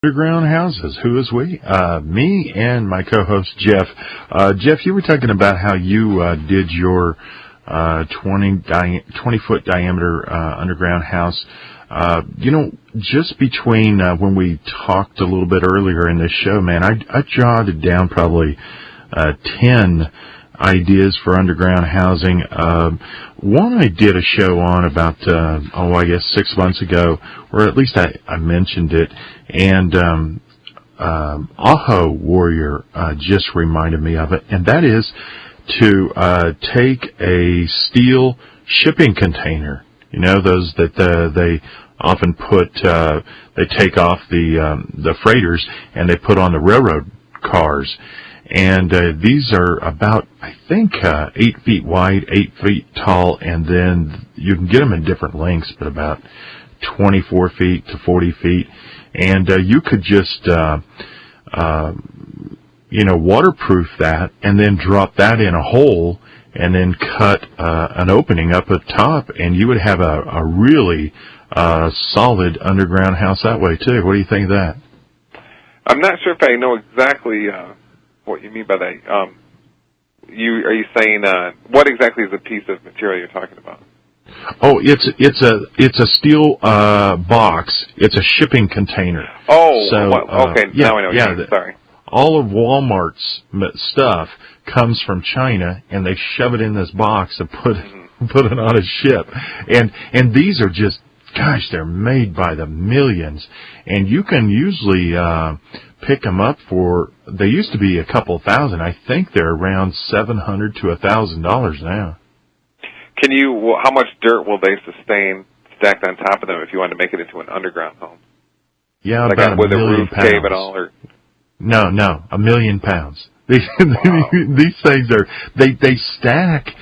Underground houses. Who is we? Me and my co-host Jeff. Jeff, you were talking about how you did your 20-foot diameter underground house. Just between when we talked a little bit earlier in this show, man, I jotted down probably 10 ideas for underground housing. One I did a show on about, I guess 6 months ago, or at least I mentioned it, and Aho Warrior just reminded me of it, and that is to take a steel shipping container, those that they often put, they take off the freighters and they put on the railroad cars. And these are about, I think, 8 feet wide, 8 feet tall, and then you can get them in different lengths, but about 24 feet to 40 feet. And you could just, waterproof that and then drop that in a hole and then cut an opening up at the top, and you would have a really solid underground house that way, too. What do you think of that? I'm not sure if I know exactly what you mean by that. Are you saying what exactly is the piece of material you're talking about? Oh, it's a steel box. It's a shipping container. Oh, so, okay. Now I know what you mean. Sorry. All of Walmart's stuff comes from China, and they shove it in this box and put it on a ship. And these are just, gosh, they're made by the millions, and you can usually pick them up for. They used to be a couple thousand. I think they're around $700 to $1,000 now. Can you? How much dirt will they sustain stacked on top of them if you want to make it into an underground home? Yeah, like about with a a million roof pounds. cave and all, or no, 1 million pounds. These wow. These things are they stack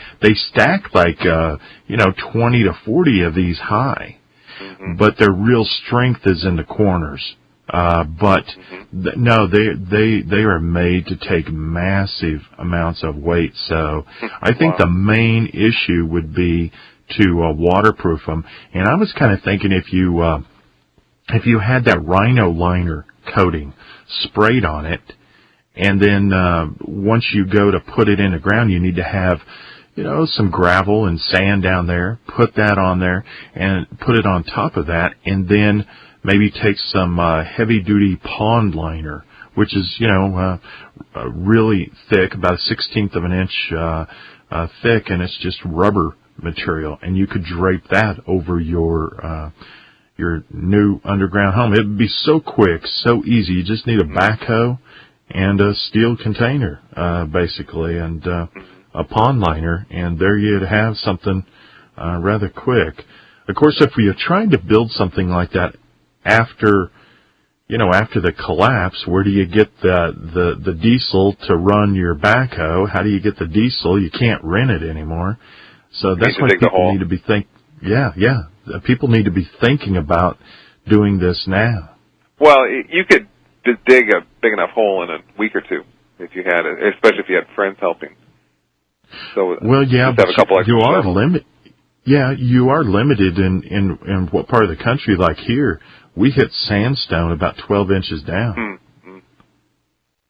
like 20 to 40 of these high. Mm-hmm. But their real strength is in the corners. No, they are made to take massive amounts of weight. So I think the main issue would be to waterproof them. And I was kind of thinking if you had that rhino liner coating sprayed on it, and then once you go to put it in the ground, you need to have some gravel and sand down there, put that on there, and put it on top of that, and then maybe take some heavy-duty pond liner, which is, really thick, about 1/16 of an inch thick, and it's just rubber material, and you could drape that over your new underground home. It would be so quick, so easy. You just need a backhoe and a steel container, basically, and a pond liner, and there you'd have something rather quick. Of course, if you're trying to build something like that after the collapse, where do you get the diesel to run your backhoe? How do you get the diesel? You can't rent it anymore. So that's why people need to be people need to be thinking about doing this now. Well, you could dig a big enough hole in a week or two if you had it, especially if you had friends helping. So but you are limited. Yeah, you are limited in what part of the country. Like here, we hit sandstone about 12 inches down. Mm-hmm.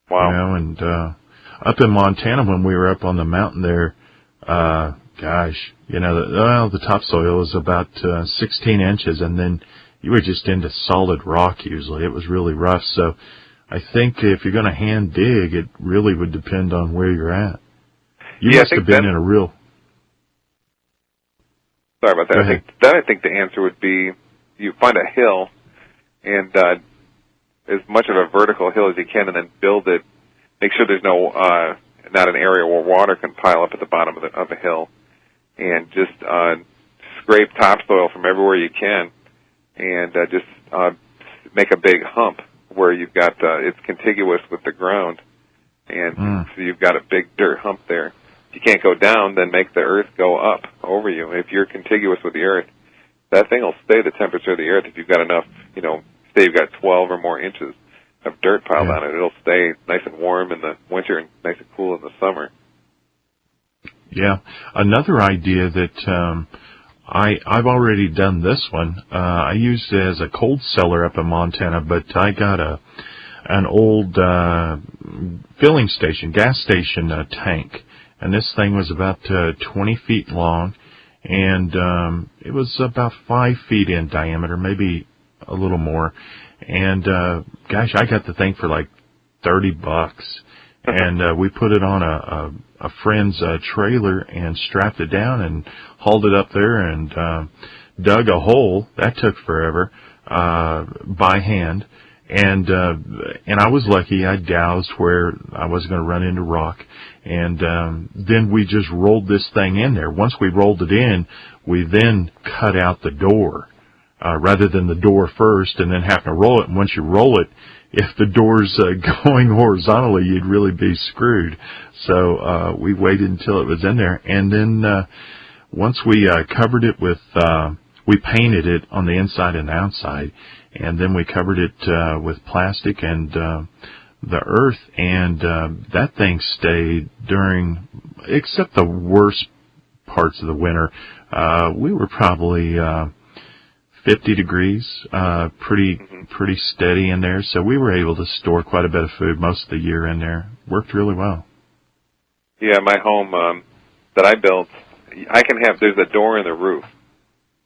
Wow. And up in Montana, when we were up on the mountain there, the topsoil is about 16 inches, and then you were just into solid rock usually. It was really rough. So I think if you're going to hand dig, it really would depend on where you're at. You must have been in a real... Sorry about that. I think the answer would be you find a hill, and as much of a vertical hill as you can, and then build it. Make sure there's not an area where water can pile up at the bottom of a hill, and just scrape topsoil from everywhere you can, and just make a big hump where you've got it's contiguous with the ground, and so you've got a big dirt hump there. If you can't go down, then make the earth go up over you. If you're contiguous with the earth, that thing will stay the temperature of the earth. If you've got enough, say you've got 12 or more inches of dirt piled on it, it'll stay nice and warm in the winter and nice and cool in the summer. Yeah. Another idea that I've already done this one. I used it as a cold cellar up in Montana, but I got an old filling station, gas station tank, and this thing was about 20 feet long, and it was about 5 feet in diameter, maybe a little more. And gosh, I got the thing for like $30, and we put it on a friend's trailer and strapped it down and hauled it up there and dug a hole. That took forever by hand. And I was lucky. I doused where I wasn't going to run into rock. And then we just rolled this thing in there. Once we rolled it in, we then cut out the door, rather than the door first and then having to roll it. And once you roll it, if the door's going horizontally, you'd really be screwed. So we waited until it was in there. And then once we covered it with, we painted it on the inside and outside. And then we covered it with plastic and the earth, and that thing stayed during, except the worst parts of the winter. We were probably 50 degrees, pretty steady in there, so we were able to store quite a bit of food most of the year in there. Worked really well. Yeah, my home that I built, there's a door in the roof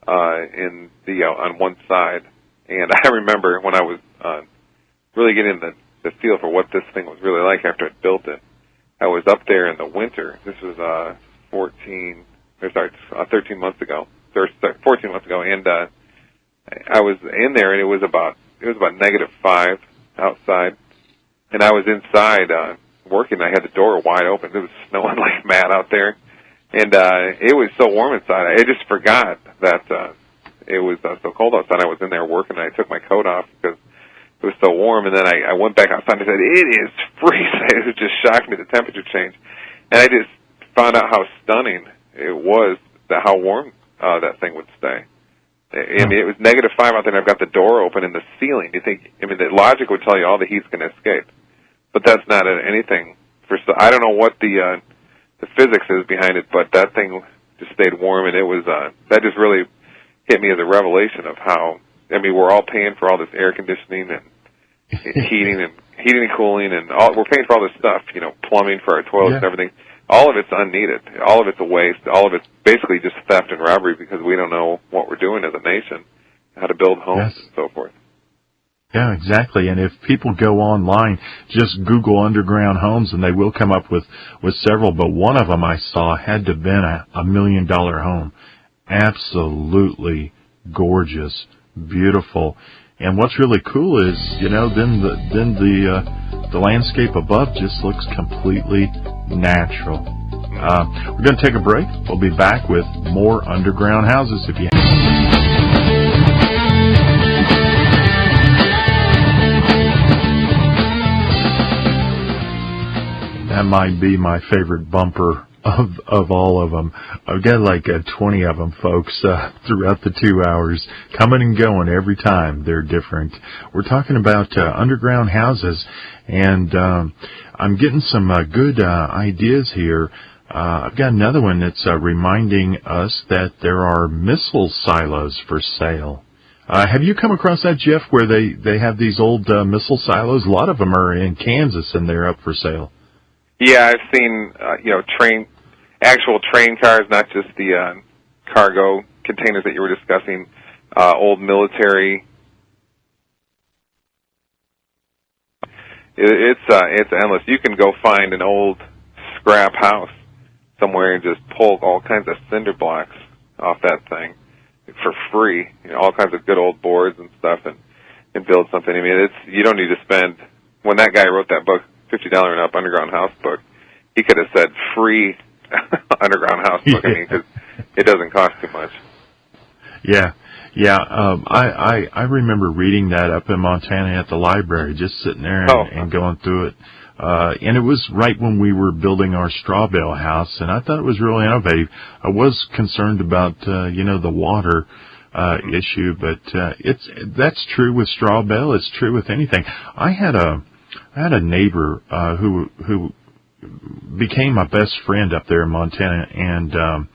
in the on one side. And I remember when I was really getting the feel for what this thing was really like after I built it, I was up there in the winter. This was 13 months ago, 14 months ago, and I was in there, and it was about -5 outside, and I was inside working. I had the door wide open. It was snowing like mad out there, and it was so warm inside. I just forgot that. It was so cold outside. I was in there working, and I took my coat off because it was so warm. And then I went back outside and I said, "It is freezing." It just shocked me, the temperature change. And I just found out how stunning it was, how warm that thing would stay. I mean, it was -5 out there, and I've got the door open in the ceiling. You think? I mean, the logic would tell you all the heat's going to escape, but that's not anything. I don't know what the physics is behind it, but that thing just stayed warm, and it was that just really hit me as a revelation of how, I mean, we're all paying for all this air conditioning and heating and cooling, and we're paying for all this stuff, plumbing for our toilets and everything. All of it's unneeded. All of it's a waste. All of it's basically just theft and robbery because we don't know what we're doing as a nation, how to build homes and so forth. Yeah, exactly. And if people go online, just Google underground homes, and they will come up with several. But one of them I saw had to have been a $1 million home. Absolutely gorgeous, beautiful. And what's really cool is, then the landscape above just looks completely natural. We're going to take a break. We'll be back with more underground houses if you That might be my favorite bumper of all of them. I've got like 20 of them, folks, throughout the 2 hours, coming and going every time. They're different. We're talking about underground houses, and I'm getting some good ideas here. I've got another one that's reminding us that there are missile silos for sale. Have you come across that, Jeff, where they have these old missile silos? A lot of them are in Kansas, and they're up for sale. Yeah, I've seen, actual train cars, not just the cargo containers that you were discussing, old military. It's endless. You can go find an old scrap house somewhere and just pull all kinds of cinder blocks off that thing for free, all kinds of good old boards and stuff, and build something. I mean, you don't need to spend, when that guy wrote that book, $50 and up underground house book, he could have said free underground house book. I mean, because it doesn't cost too much. Yeah. I remember reading that up in Montana at the library, just sitting there and going through it. And it was right when we were building our straw bale house, and I thought it was really innovative. I was concerned about the water issue, but that's true with straw bale. It's true with anything. I had a neighbor who became my best friend up there in Montana, and